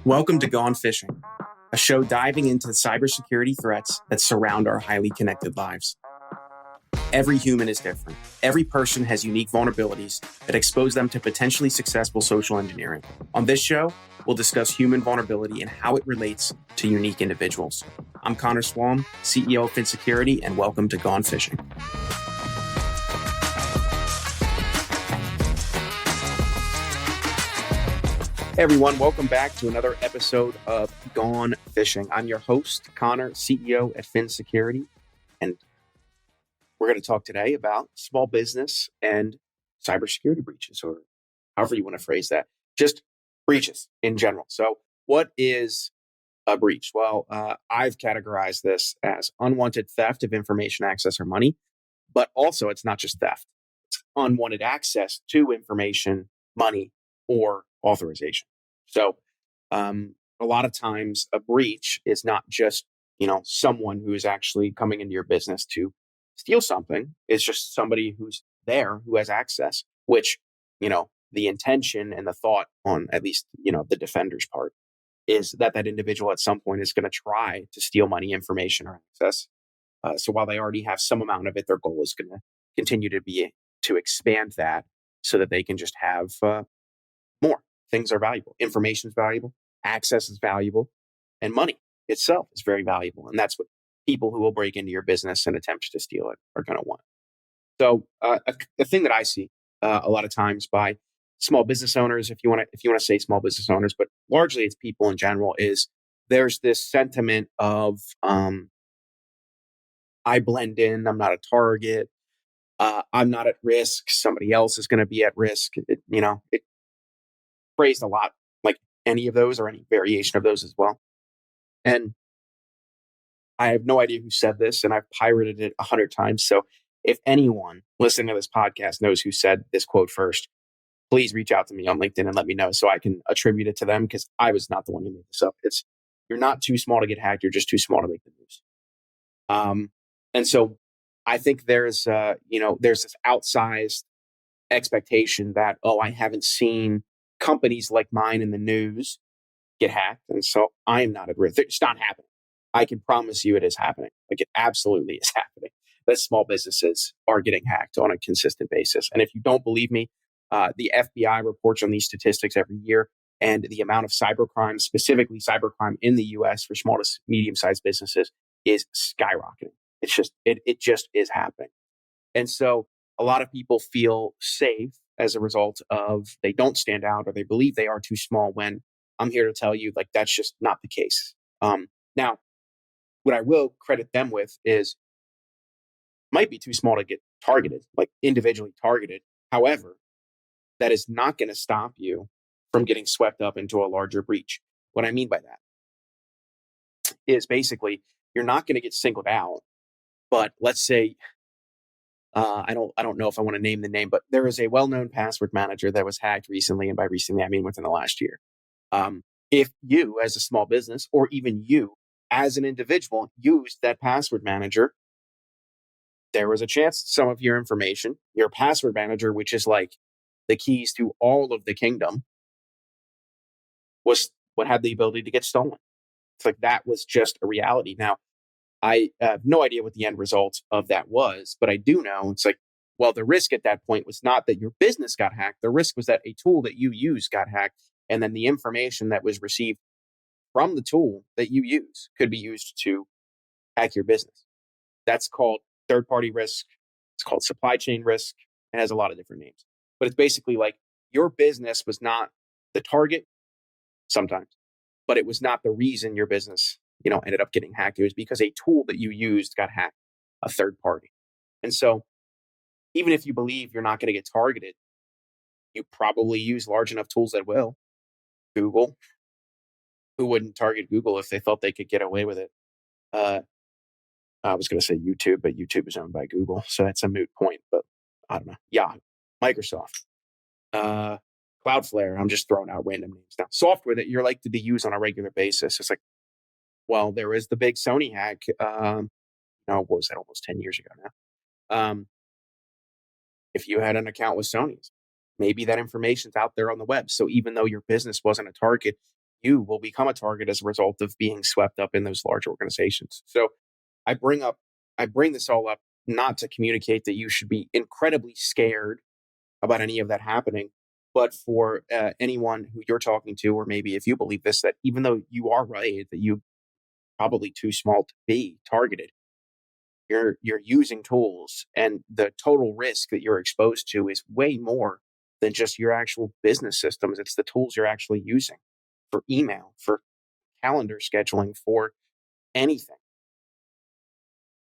Welcome to Gone Fishing, a show diving into the cybersecurity threats that surround our highly connected lives. Every human is different. Every person has unique vulnerabilities that expose them to potentially successful social engineering. On this show, we'll discuss human vulnerability and how it relates to unique individuals. I'm Connor Swalm, CEO of FinSecurity, and welcome to Gone Fishing. Hey everyone, welcome back to another episode of Gone Fishing. I'm your host, Connor, CEO at FinSecurity, and we're going to talk today about small business and cybersecurity breaches, or however you want to phrase that, just breaches in general. So what is a breach? Well, I've categorized this as unwanted theft of information, access, or money, but also it's not just theft. It's unwanted access to information, money, or authorization. So a lot of times a breach is not just, someone who is actually coming into your business to steal something. It's just somebody who's there who has access, which, the intention and the thought on at least, the defender's part is that individual at some point is going to try to steal money, information, or access. So while they already have some amount of it, their goal is going to continue to be to expand that so that they can just have more. Things are valuable. Information is valuable. Access is valuable. And money itself is very valuable. And that's what people who will break into your business and attempt to steal it are going to want. So the thing that I see a lot of times by small business owners, if you want to say small business owners, but largely it's people in general, is there's this sentiment of I blend in. I'm not a target. I'm not at risk. Somebody else is going to be at risk. It phrased a lot like any of those or any variation of those as well. And I have no idea who said this, and I've pirated it 100 times. So if anyone listening to this podcast knows who said this quote first, please reach out to me on LinkedIn and let me know so I can attribute it to them, because I was not the one who made this up. You're not too small to get hacked. You're just too small to make the news. And so I think there's this outsized expectation that, I haven't seen companies like mine in the news get hacked, and so I'm not at risk. It's not happening. I can promise you it is happening. Like, it absolutely is happening. That small businesses are getting hacked on a consistent basis. And if you don't believe me, the FBI reports on these statistics every year, and the amount of cybercrime, specifically cybercrime in the US for small to medium-sized businesses, is skyrocketing. It just is happening. And so a lot of people feel safe as a result of they don't stand out, or they believe they are too small, when I'm here to tell you, that's just not the case. Now, what I will credit them with is might be too small to get targeted, like individually targeted. However, that is not going to stop you from getting swept up into a larger breach. What I mean by that is basically you're not going to get singled out, but let's say, I don't know if I want to name the name, but there is a well-known password manager that was hacked recently. And by recently, I mean within the last year. If you as a small business, or even you as an individual, used that password manager, there was a chance some of your information, your password manager, which is like the keys to all of the kingdom, was what had the ability to get stolen. It's like that was just a reality. Now, I have no idea what the end result of that was, but I do know it's like, well, the risk at that point was not that your business got hacked. The risk was that a tool that you used got hacked, and then the information that was received from the tool that you use could be used to hack your business. That's called third-party risk. It's called supply chain risk. It has a lot of different names. But it's basically like your business was not the target sometimes, but it was not the reason your business, ended up getting hacked. It was because a tool that you used got hacked, a third party. And so even if you believe you're not going to get targeted, you probably use large enough tools that will. Google. Who wouldn't target Google if they thought they could get away with it? I was going to say YouTube, but YouTube is owned by Google, so that's a moot point. But I don't know. Yahoo, Microsoft, Cloudflare. I'm just throwing out random names now. Software that you're likely to use on a regular basis. It's like, well, there is the big Sony hack. What was that? Almost 10 years ago now. If you had an account with Sony's, maybe that information's out there on the web. So even though your business wasn't a target, you will become a target as a result of being swept up in those large organizations. So I bring this all up not to communicate that you should be incredibly scared about any of that happening, but for anyone who you're talking to, or maybe if you believe this, that even though you are right, that you probably too small to be targeted, you're using tools, and the total risk that you're exposed to is way more than just your actual business systems. It's the tools you're actually using for email, for calendar scheduling, anything,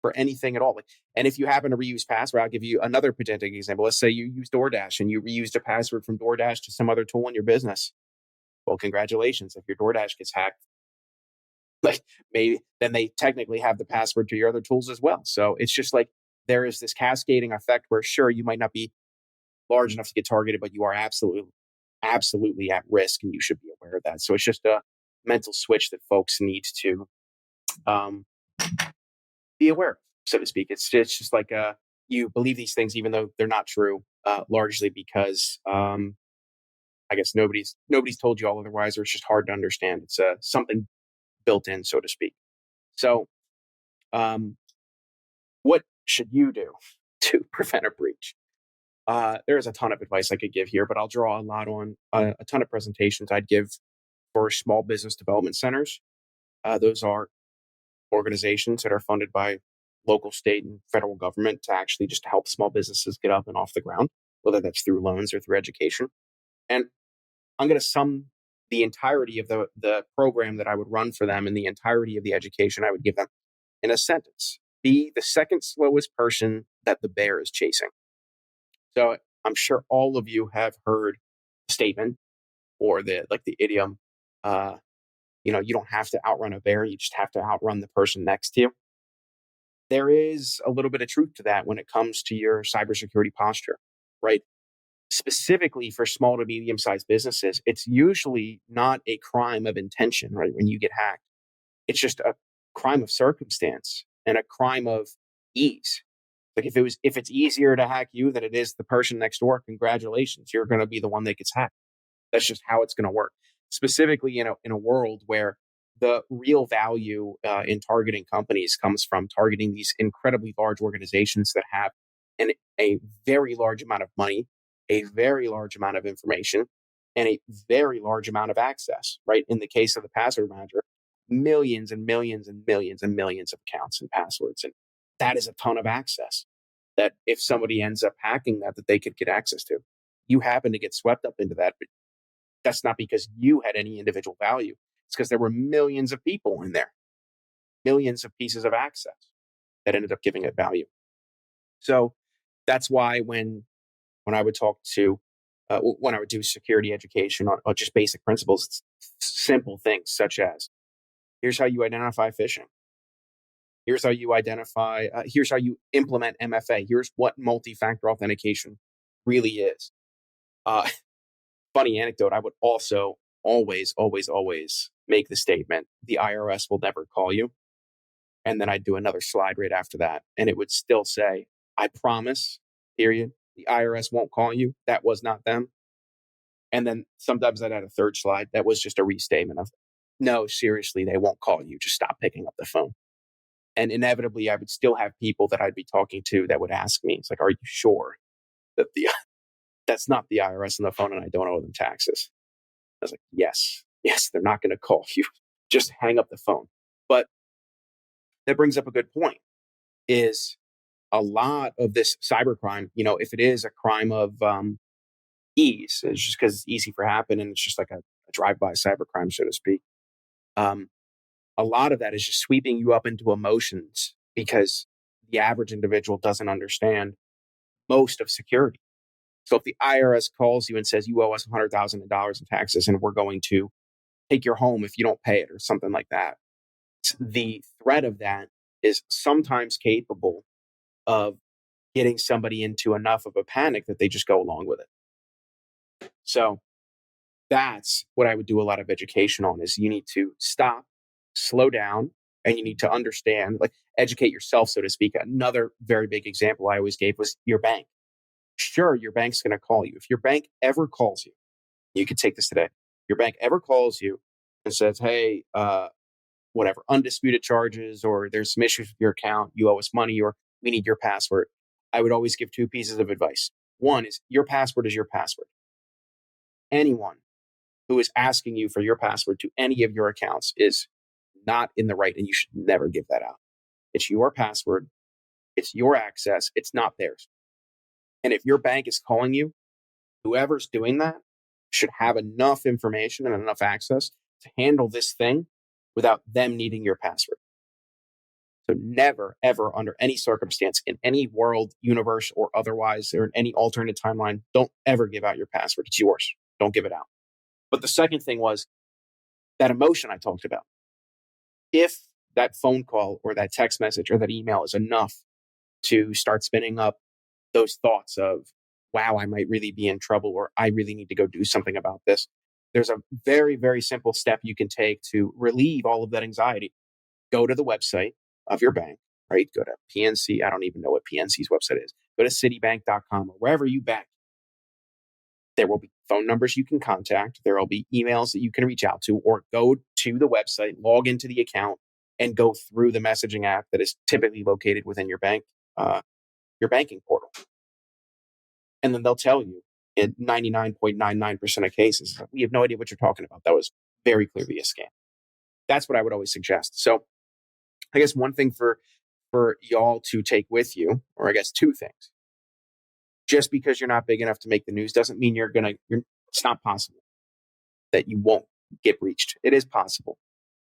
for anything at all. And if you happen to reuse password, I'll give you another pedantic example. Let's say you use DoorDash and you reused a password from DoorDash to some other tool in your business. Well, congratulations. If your DoorDash gets hacked, like maybe then they technically have the password to your other tools as well. So it's just like there is this cascading effect where sure, you might not be large enough to get targeted, but you are absolutely at risk, and you should be aware of that. So it's just a mental switch that folks need to um, be aware of, so to speak. It's just like you believe these things even though they're not true, largely because I guess nobody's told you all otherwise, or it's just hard to understand. It's something built in, so to speak. So, what should you do to prevent a breach? There's a ton of advice I could give here, but I'll draw a lot on a ton of presentations I'd give for small business development centers. Those are organizations that are funded by local, state, and federal government to actually just help small businesses get up and off the ground, whether that's through loans or through education. And I'm going to sum the entirety of the program that I would run for them and the entirety of the education I would give them in a sentence: be the second slowest person that the bear is chasing. So I'm sure all of you have heard the statement or the idiom, you don't have to outrun a bear, you just have to outrun the person next to you. There is a little bit of truth to that when it comes to your cybersecurity posture, right? Specifically for small to medium sized businesses, it's usually not a crime of intention, right? When you get hacked, it's just a crime of circumstance and a crime of ease. Like if it's easier to hack you than it is the person next door, congratulations, you're going to be the one that gets hacked. That's just how it's going to work. Specifically, in a world where the real value in targeting companies comes from targeting these incredibly large organizations that have a very large amount of money, a very large amount of information, and a very large amount of access, right? In the case of the password manager, millions and millions and millions and millions of accounts and passwords. And that is a ton of access that if somebody ends up hacking that they could get access to. You happen to get swept up into that, but that's not because you had any individual value. It's because there were millions of people in there, millions of pieces of access that ended up giving it value. So that's why when I would talk to, when I would do security education on just basic principles, simple things such as, here's how you identify phishing. Here's how you here's how you implement MFA. Here's what multi-factor authentication really is. Funny anecdote, I would also always make the statement, the IRS will never call you. And then I'd do another slide right after that. And it would still say, I promise, period, the IRS won't call you. That was not them. And then sometimes I'd add a third slide that was just a restatement of, no, seriously, they won't call you. Just stop picking up the phone. And inevitably, I would still have people that I'd be talking to that would ask me, it's like, are you sure that that's not the IRS on the phone and I don't owe them taxes? I was like, yes, they're not going to call you. Just hang up the phone. But that brings up a good point, is a lot of this cybercrime, if it is a crime of ease, it's just because it's easy for happen and it's just like a drive-by cybercrime, so to speak. A lot of that is just sweeping you up into emotions because the average individual doesn't understand most of security. So if the IRS calls you and says you owe us $100,000 in taxes and we're going to take your home if you don't pay it or something like that, the threat of that is sometimes capable of getting somebody into enough of a panic that they just go along with it. So that's what I would do a lot of education on, is you need to stop, slow down, and you need to understand, like educate yourself, so to speak. Another very big example I always gave was your bank. Sure, your bank's going to call you. If your bank ever calls you, you could take this today. Your bank ever calls you and says, hey, whatever, undisputed charges, or there's some issues with your account, you owe us money, or we need your password, I would always give two pieces of advice. One is your password is your password. Anyone who is asking you for your password to any of your accounts is not in the right, and you should never give that out. It's your password. It's your access. It's not theirs. And if your bank is calling you, whoever's doing that should have enough information and enough access to handle this thing without them needing your password. So never, ever, under any circumstance, in any world, universe, or otherwise, or in any alternate timeline, don't ever give out your password. It's yours. Don't give it out. But the second thing was that emotion I talked about. If that phone call or that text message or that email is enough to start spinning up those thoughts of, wow, I might really be in trouble, or I really need to go do something about this, there's a very, very simple step you can take to relieve all of that anxiety. Go to the website of your bank, right? Go to PNC. I don't even know what PNC's website is. Go to citibank.com or wherever you bank. There will be phone numbers you can contact. There will be emails that you can reach out to, or go to the website, log into the account, and go through the messaging app that is typically located within your bank, your banking portal. And then they'll tell you in 99.99% of cases, we have no idea what you're talking about. That was very clearly a scam. That's what I would always suggest. So I guess one thing for y'all to take with you, or I guess two things. Just because you're not big enough to make the news doesn't mean it's not possible that you won't get breached. It is possible.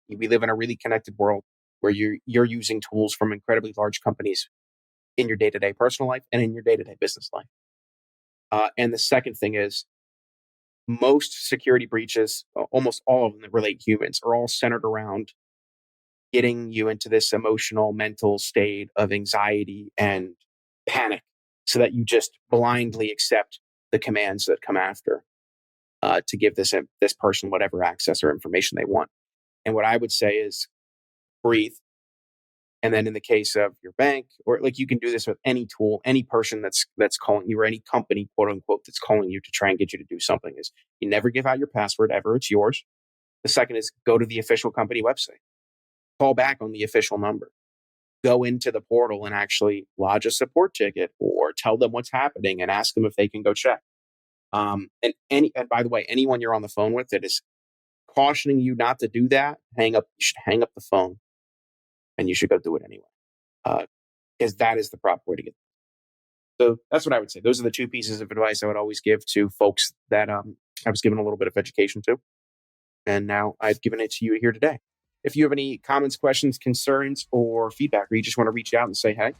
We live in a really connected world where you're using tools from incredibly large companies in your day-to-day personal life and in your day-to-day business life. And the second thing is, most security breaches, almost all of them that relate humans, are all centered around getting you into this emotional, mental state of anxiety and panic, so that you just blindly accept the commands that come after to give this person whatever access or information they want. And what I would say is breathe. And then in the case of your bank, or like, you can do this with any tool, any person that's calling you, or any company, quote unquote, that's calling you to try and get you to do something, is you never give out your password ever. It's yours. The second is go to the official company website, call back on the official number, go into the portal and actually lodge a support ticket, or tell them what's happening and ask them if they can go check. And by the way, anyone you're on the phone with that is cautioning you not to do that, you should hang up the phone, and you should go do it anyway. Because that is the proper way to get. So that's what I would say. Those are the two pieces of advice I would always give to folks that I was given a little bit of education to. And now I've given it to you here today. If you have any comments, questions, concerns, or feedback, or you just want to reach out and say hey,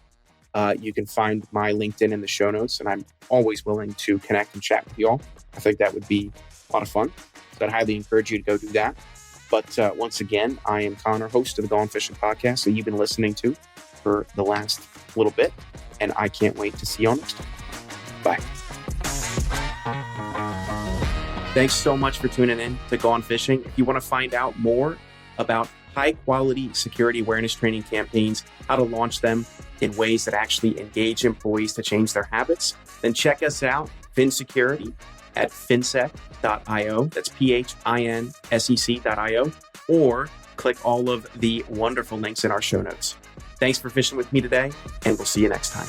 you can find my LinkedIn in the show notes, and I'm always willing to connect and chat with you all. I think that would be a lot of fun. So I'd highly encourage you to go do that. But once again, I am Connor, host of the Gone Fishing podcast that you've been listening to for the last little bit, and I can't wait to see you all next time. Bye. Thanks so much for tuning in to Gone Fishing. If you want to find out more about high-quality security awareness training campaigns, how to launch them in ways that actually engage employees to change their habits, then check us out, FinSecurity, at finsec.io. That's PHINSEC.io. Or click all of the wonderful links in our show notes. Thanks for fishing with me today, and we'll see you next time.